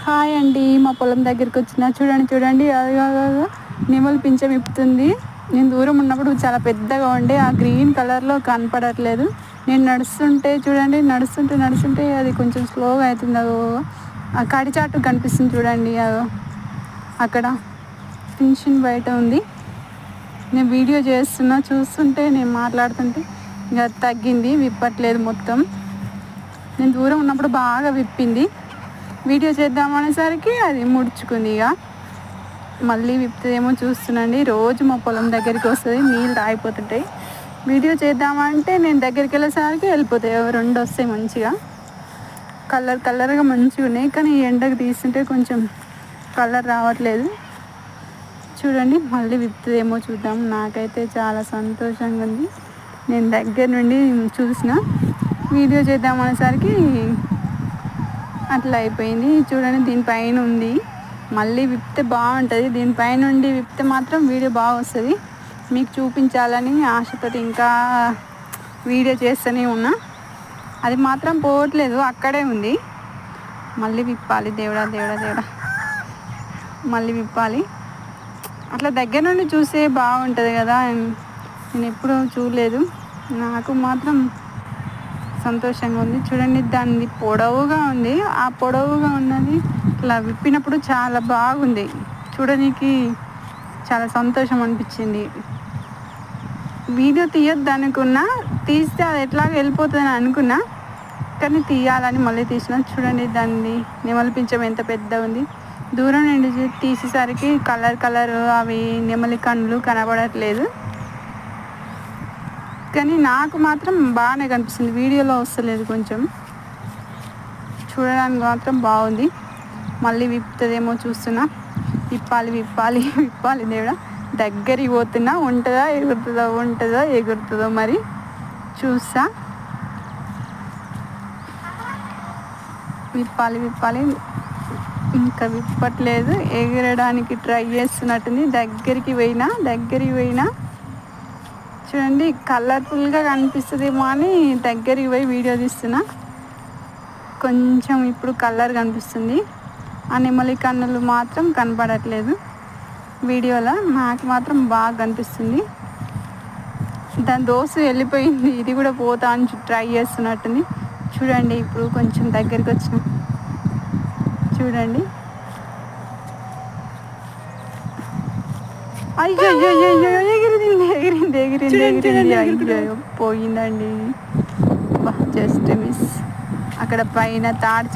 Hi అండి, మా పొలం దగ్గరికి వచ్చిన చూడండి అదిగో నెమలి పింఛం విప్పుతుంది. నేను దూరం ఉన్నప్పుడు చాలా పెద్దగా ఉండే ఆ గ్రీన్ కలర్లో కనపడట్లేదు. నేను నడుస్తుంటే అది కొంచెం స్లోగా అవుతుంది. ఆ కడిచాటు కనిపిస్తుంది చూడండి, అక్కడ పింఛన్ బయట ఉంది. నేను వీడియో చేస్తున్నా, చూస్తుంటే నేను మాట్లాడుతుంటే ఇంకా తగ్గింది, విప్పట్లేదు మొత్తం. నేను దూరం ఉన్నప్పుడు బాగా విప్పింది. వీడియో చేద్దామనేసరికి అది ముడుచుకుంది. ఇక మళ్ళీ విప్పుతుందేమో చూస్తున్నాండి. రోజు మా పొలం దగ్గరికి వస్తుంది, నీళ్ళు తాగిపోతుంటాయి. వీడియో చేద్దామంటే నేను దగ్గరికి వెళ్ళేసరికి వెళ్ళిపోతాయి. రెండు వస్తాయి మంచిగా, కలర్గా మంచిగా ఉన్నాయి. కానీ ఎండకు తీస్తుంటే కొంచెం కలర్ రావట్లేదు. చూడండి, మళ్ళీ విప్పుతుందేమో చూద్దాం. నాకైతే చాలా సంతోషంగా ఉంది. నేను దగ్గర నుండి చూసిన, వీడియో చేద్దామనేసరికి అట్లా అయిపోయింది. చూడండి, దీనిపైన ఉంది. మళ్ళీ విప్పితే బాగుంటుంది. దీనిపైన నుండి విప్పితే మాత్రం వీడియో బాగా వస్తుంది. మీకు చూపించాలని ఆశతోటి ఇంకా వీడియో చేస్తూనే ఉన్నా. అది మాత్రం పోవట్లేదు, అక్కడే ఉంది. మళ్ళీ విప్పాలి, దేవుడా మళ్ళీ విప్పాలి. అట్లా దగ్గర నుండి చూస్తే బాగుంటుంది కదా. నేను ఎప్పుడూ చూడలేదు. నాకు మాత్రం సంతోషంగా ఉంది. చూడండి, దాన్ని పొడవుగా ఉంది. ఆ పొడవుగా ఉన్నది ఇట్లా విప్పినప్పుడు చాలా బాగుంది. చూడడానికి చాలా సంతోషం అనిపించింది. వీడియో తీయొద్దు అనుకున్నా, తీస్తే అది ఎట్లాగ వెళ్ళిపోతుందని అనుకున్నా, కానీ తీయాలని మళ్ళీ తీసిన. చూడండి, దాన్ని నెమలి పింఛం ఎంత పెద్ద ఉంది. దూరం నుండి తీసేసరికి కలర్ అవి నెమలి కన్నులు కనబడట్లేదు. కానీ నాకు మాత్రం బాగానే కనిపిస్తుంది. వీడియోలో వస్తలేదు, కొంచెం చూడడానికి మాత్రం బాగుంది. మళ్ళీ విప్పుతుందేమో చూస్తున్నా. విప్పాలి దేవుడా. దగ్గరికి పోతున్నా. ఉంటుందో ఎగురుతుందో మరి చూస్తా. విప్పాలి. ఇంకా విప్పట్లేదు. ఎగరడానికి ట్రై చేస్తున్నట్టుంది. దగ్గరికి పోయినా చూడండి, కలర్ఫుల్గా కనిపిస్తుందేమో అని దగ్గరికి పోయి వీడియో తీస్తున్నా. కొంచెం ఇప్పుడు కలర్ కనిపిస్తుంది. ఆ నెమలి కన్నులు మాత్రం కనపడట్లేదు వీడియోలో. నాకు మాత్రం బాగా కనిపిస్తుంది. దాని దోస్తు వెళ్ళిపోయింది, ఇది కూడా పోతా అని ట్రై చేస్తున్నట్టుంది. చూడండి, ఇప్పుడు కొంచెం దగ్గరికి వచ్చిన, చూడండి. అయ్యో ఎగిరింది. అయ్యో పోయిందండి. Just miss. అక్కడ పైన తాడు